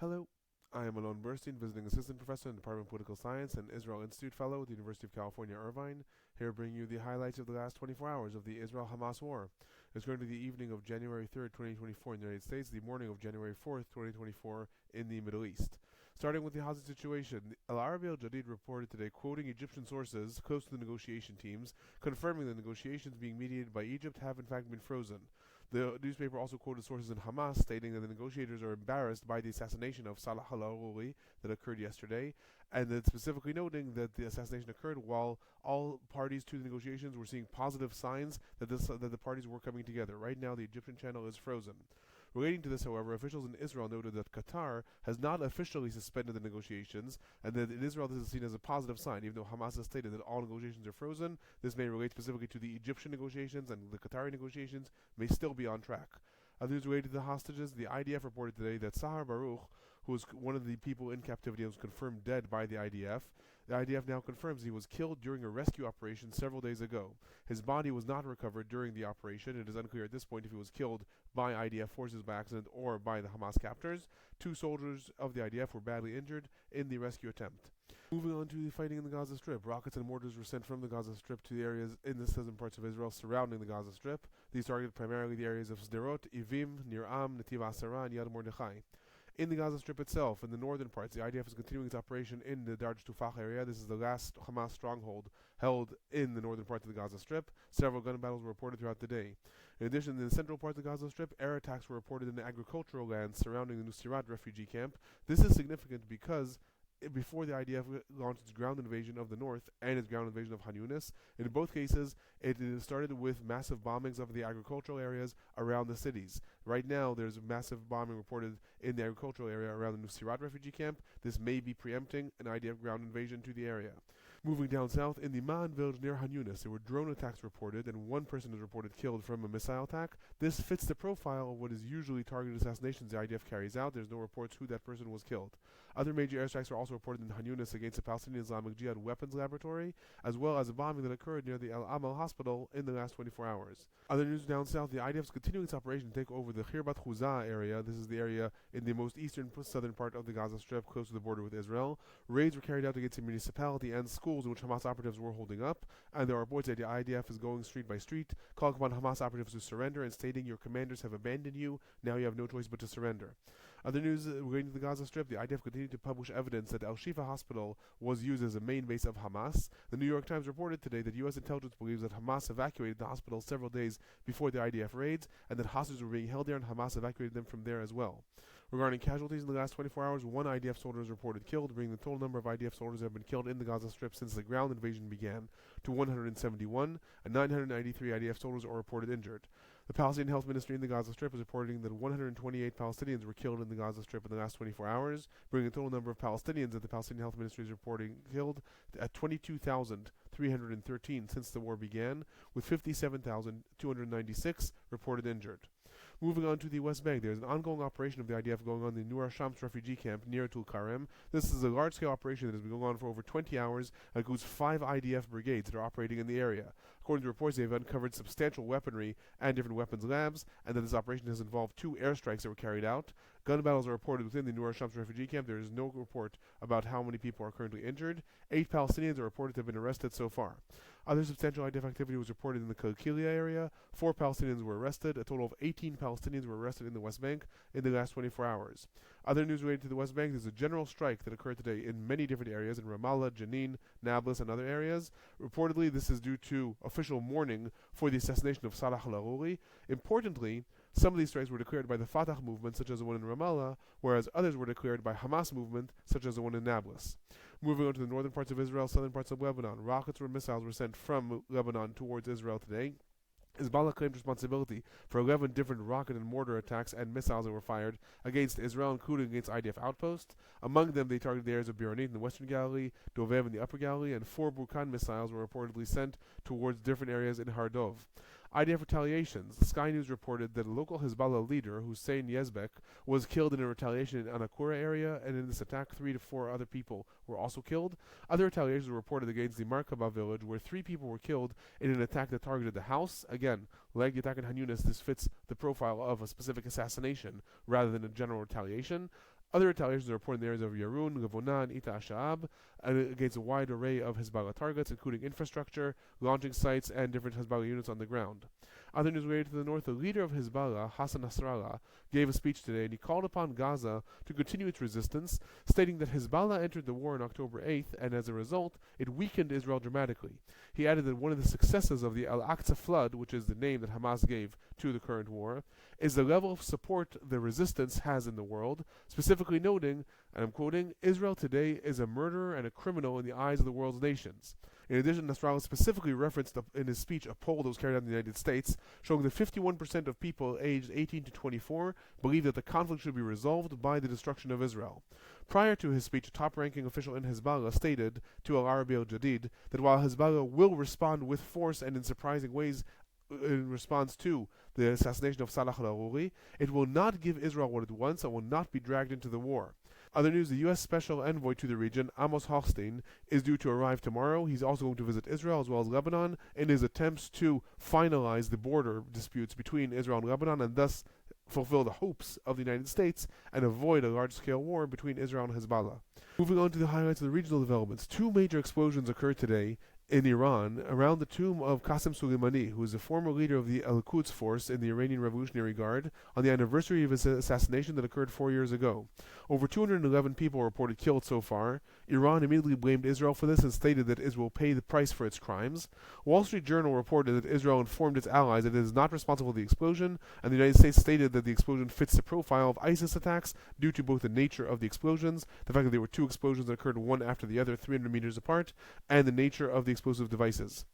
Hello, I am Alon Burstein, visiting assistant professor in the Department of Political Science and Israel Institute Fellow at the University of California, Irvine, here bringing you the highlights of the last 24 hours of the Israel-Hamas war. It's going to be the evening of January 3rd, 2024 in the United States, the morning of January 4th, 2024 in the Middle East. Starting with the Gaza situation, Al Arabi Al Jadid reported today, quoting Egyptian sources close to the negotiation teams, confirming the negotiations being mediated by Egypt have in fact been frozen. The newspaper also quoted sources in Hamas stating that the negotiators are embarrassed by the assassination of Salah al-Aruri that occurred yesterday, and that specifically noting that the assassination occurred while all parties to the negotiations were seeing positive signs that the parties were coming together. Right now, the Egyptian channel is frozen. Relating to this, however, officials in Israel noted that Qatar has not officially suspended the negotiations, and that in Israel this is seen as a positive sign. Even though Hamas has stated that all negotiations are frozen, this may relate specifically to the Egyptian negotiations, and the Qatari negotiations may still be on track. Other news related to the hostages, the IDF reported today that Sahar Baruch, who was one of the people in captivity and was confirmed dead by the IDF now confirms he was killed during a rescue operation several days ago. His body was not recovered during the operation. It is unclear at this point if he was killed by IDF forces by accident or by the Hamas captors. 2 soldiers of the IDF were badly injured in the rescue attempt. Moving on to the fighting in the Gaza Strip, rockets and mortars were sent from the Gaza Strip to the areas in the southern parts of Israel surrounding the Gaza Strip. These targeted primarily the areas of Sderot, Ivim, Nir Am, Netiv Asara, and Yad Mordechai. In the Gaza Strip itself, in the northern parts, the IDF is continuing its operation in the Darj Tufah area. This is the last Hamas stronghold held in the northern part of the Gaza Strip. Several gun battles were reported throughout the day. In addition, in the central part of the Gaza Strip, air attacks were reported in the agricultural lands surrounding the Nusirat refugee camp. This is significant because before the IDF launched its ground invasion of the north and its ground invasion of Khan Yunis, in both cases, it started with massive bombings of the agricultural areas around the cities. Right now, there's massive bombing reported in the agricultural area around the Nusirat refugee camp. This may be preempting an IDF ground invasion to the area. Moving down south, in the Ma'an village near Khan Yunis, there were drone attacks reported, and one person was reported killed from a missile attack. This fits the profile of what is usually targeted assassinations the IDF carries out. There's no reports who that person was killed. Other major airstrikes were also reported in Khan Yunis against the Palestinian Islamic Jihad weapons laboratory, as well as a bombing that occurred near the Al Amal hospital in the last 24 hours. Other news down south, the IDF is continuing its operation to take over the Khirbat Khuzah area. This is the area in the most eastern southern part of the Gaza Strip, close to the border with Israel. Raids were carried out against the municipality and schools in which Hamas operatives were holding up, and there are reports that the IDF is going street by street, calling upon Hamas operatives to surrender and stating your commanders have abandoned you, now you have no choice but to surrender. Other news relating to the Gaza Strip, the IDF continued to publish evidence that Al-Shifa hospital was used as a main base of Hamas. The New York Times reported today that U.S. intelligence believes that Hamas evacuated the hospital several days before the IDF raids, and that hostages were being held there and Hamas evacuated them from there as well. Regarding casualties in the last 24 hours, 1 IDF soldier is reported killed, bringing the total number of IDF soldiers that have been killed in the Gaza Strip since the ground invasion began to 171, and 993 IDF soldiers are reported injured. The Palestinian Health Ministry in the Gaza Strip is reporting that 128 Palestinians were killed in the Gaza Strip in the last 24 hours, bringing the total number of Palestinians that the Palestinian Health Ministry is reporting killed at 22,313 since the war began, with 57,296 reported injured. Moving on to the West Bank, there is an ongoing operation of the IDF going on in the Nur Shams refugee camp near Tulkarem. This is a large-scale operation that has been going on for over 20 hours and includes 5 IDF brigades that are operating in the area. According to reports, they have uncovered substantial weaponry and different weapons labs, and that this operation has involved 2 airstrikes that were carried out. Gun battles are reported within the Nur Shams refugee camp. There is no report about how many people are currently injured. 8 Palestinians are reported to have been arrested so far. Other substantial IDF activity was reported in the Kalkilia area. 4 Palestinians were arrested. A total of 18 Palestinians were arrested in the West Bank in the last 24 hours. Other news related to the West Bank, there's a general strike that occurred today in many different areas, in Ramallah, Jenin, Nablus, and other areas. Reportedly, this is due to official mourning for the assassination of Salah al-Aruri. Importantly, some of these strikes were declared by the Fatah movement, such as the one in Ramallah, whereas others were declared by Hamas movement, such as the one in Nablus. Moving on to the northern parts of Israel, southern parts of Lebanon, rockets or missiles were sent from Lebanon towards Israel today. Hezbollah claimed responsibility for 11 different rocket and mortar attacks and missiles that were fired against Israel, including against IDF outposts. Among them, they targeted the areas of Bironit in the Western Galilee, Dovev in the Upper Galilee, and 4 Burkan missiles were reportedly sent towards different areas in Hardov. IDF retaliations. Sky News reported that a local Hezbollah leader, Hussein Yezbek, was killed in a retaliation in Anakura area, and in this attack, 3 to 4 other people were also killed. Other retaliations were reported against the Markaba village, where 3 people were killed in an attack that targeted the house. Again, like the attack in Khan Yunis, this fits the profile of a specific assassination rather than a general retaliation. Other retaliations are reported in the areas of Yarun, Levona, and Ita Asha'ab, against a wide array of Hezbollah targets, including infrastructure, launching sites, and different Hezbollah units on the ground. Other news related to the north, the leader of Hezbollah, Hassan Nasrallah, gave a speech today, and he called upon Gaza to continue its resistance, stating that Hezbollah entered the war on October 8th, and as a result, it weakened Israel dramatically. He added that one of the successes of the Al-Aqsa flood, which is the name that Hamas gave to the current war, is the level of support the resistance has in the world, specifically noting, and I'm quoting, "Israel today is a murderer and a criminal in the eyes of the world's nations." In addition, Nasrallah specifically referenced in his speech a poll that was carried out in the United States, showing that 51% of people aged 18 to 24 believe that the conflict should be resolved by the destruction of Israel. Prior to his speech, a top-ranking official in Hezbollah stated to Al Arabi Al Jadid that while Hezbollah will respond with force and in surprising ways in response to the assassination of Salah al-Aruri, it will not give Israel what it wants and will not be dragged into the war. Other news, the U.S. Special Envoy to the region, Amos Hochstein, is due to arrive tomorrow. He's also going to visit Israel as well as Lebanon in his attempts to finalize the border disputes between Israel and Lebanon and thus fulfill the hopes of the United States and avoid a large-scale war between Israel and Hezbollah. Moving on to the highlights of the regional developments, 2 major explosions occurred today in Iran around the tomb of Qasem Soleimani, who is the former leader of the Al-Quds force in the Iranian Revolutionary Guard, on the anniversary of his assassination that occurred 4 years ago. Over 211 people were reported killed so far. Iran immediately blamed Israel for this and stated that Israel will pay the price for its crimes. Wall Street Journal reported that Israel informed its allies that it is not responsible for the explosion, and the United States stated that the explosion fits the profile of ISIS attacks due to both the nature of the explosions, the fact that there were 2 explosions that occurred one after the other 300 meters apart, and the nature of the explosive devices.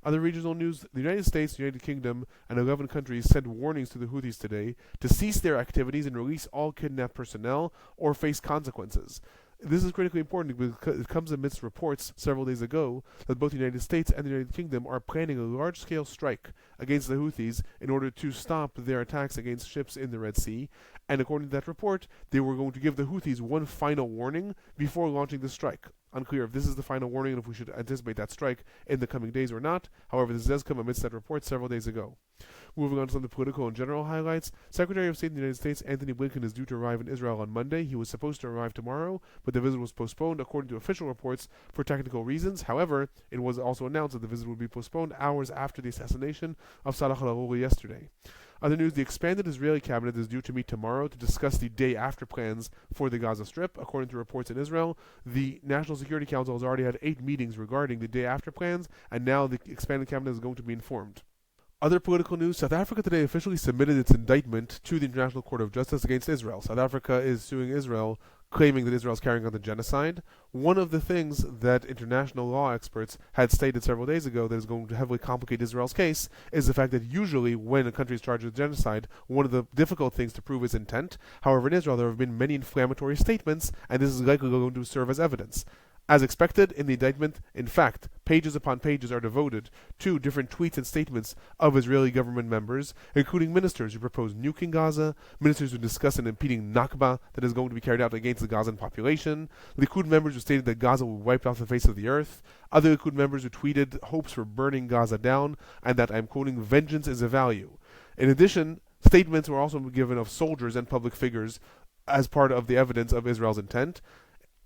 Other regional news, the United States, the United Kingdom, and 11 countries sent warnings to the Houthis today to cease their activities and release all kidnapped personnel or face consequences. This is critically important because it comes amidst reports several days ago that both the United States and the United Kingdom are planning a large-scale strike against the Houthis in order to stop their attacks against ships in the Red Sea. And according to that report, they were going to give the Houthis one final warning before launching the strike. Unclear if this is the final warning and if we should anticipate that strike in the coming days or not. However, this does come amidst that report several days ago. Moving on to some of the political and general highlights, Secretary of State of the United States Antony Blinken is due to arrive in Israel on Monday. He was supposed to arrive tomorrow, but the visit was postponed according to official reports for technical reasons. However, it was also announced that the visit would be postponed hours after the assassination of Salah al-Aruri yesterday. Other news, the expanded Israeli cabinet is due to meet tomorrow to discuss the day-after plans for the Gaza Strip. According to reports in Israel, the National Security Council has already had 8 meetings regarding the day-after plans, and now the expanded cabinet is going to be informed. Other political news, South Africa today officially submitted its indictment to the International Court of Justice against Israel. South Africa is suing Israel, claiming that Israel is carrying out the genocide. One of the things that international law experts had stated several days ago that is going to heavily complicate Israel's case is the fact that usually when a country is charged with genocide, one of the difficult things to prove is intent. However, in Israel there have been many inflammatory statements, and this is likely going to serve as evidence. As expected, in the indictment, in fact, pages upon pages are devoted to different tweets and statements of Israeli government members, including ministers who propose nuking Gaza, ministers who discuss an impeding Nakba that is going to be carried out against the Gazan population, Likud members who stated that Gaza will be wiped off the face of the earth, other Likud members who tweeted hopes for burning Gaza down, and that, I'm quoting, vengeance is a value. In addition, statements were also given of soldiers and public figures as part of the evidence of Israel's intent.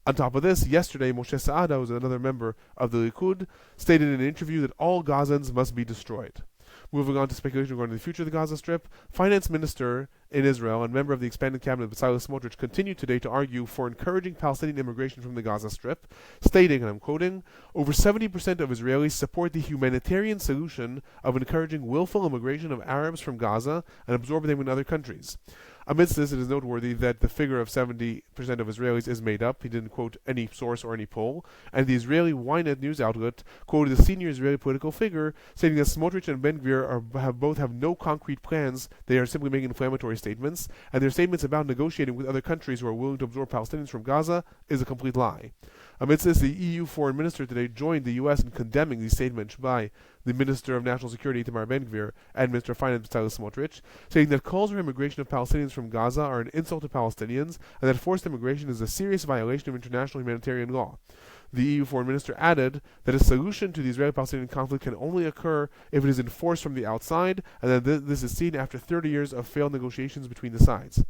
On top of this, yesterday, Moshe Saada, who's another member of the Likud, stated in an interview that all Gazans must be destroyed. Moving on to speculation regarding the future of the Gaza Strip, Finance Minister in Israel and member of the expanded cabinet, Bezalel Smotrich, continued today to argue for encouraging Palestinian immigration from the Gaza Strip, stating, and I'm quoting, over 70% of Israelis support the humanitarian solution of encouraging willful immigration of Arabs from Gaza and absorbing them in other countries. Amidst this, it is noteworthy that the figure of 70% of Israelis is made up. He didn't quote any source or any poll. And the Israeli Ynet news outlet quoted a senior Israeli political figure stating that Smotrich and Ben-Gvir both have no concrete plans. They are simply making inflammatory statements. And their statements about negotiating with other countries who are willing to absorb Palestinians from Gaza is a complete lie. Amidst this, the EU foreign minister today joined the U.S. in condemning these statements by the Minister of National Security, Itamar Ben-Gvir, and Minister of Finance, Bezalel Smotrich, saying that calls for immigration of Palestinians from Gaza are an insult to Palestinians, and that forced immigration is a serious violation of international humanitarian law. The EU foreign minister added that a solution to the Israeli-Palestinian conflict can only occur if it is enforced from the outside, and that this is seen after 30 years of failed negotiations between the sides.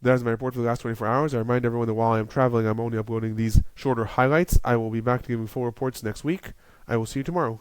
That is my report for the last 24 hours. I remind everyone that while I am traveling, I'm only uploading these shorter highlights. I will be back to giving full reports next week. I will see you tomorrow.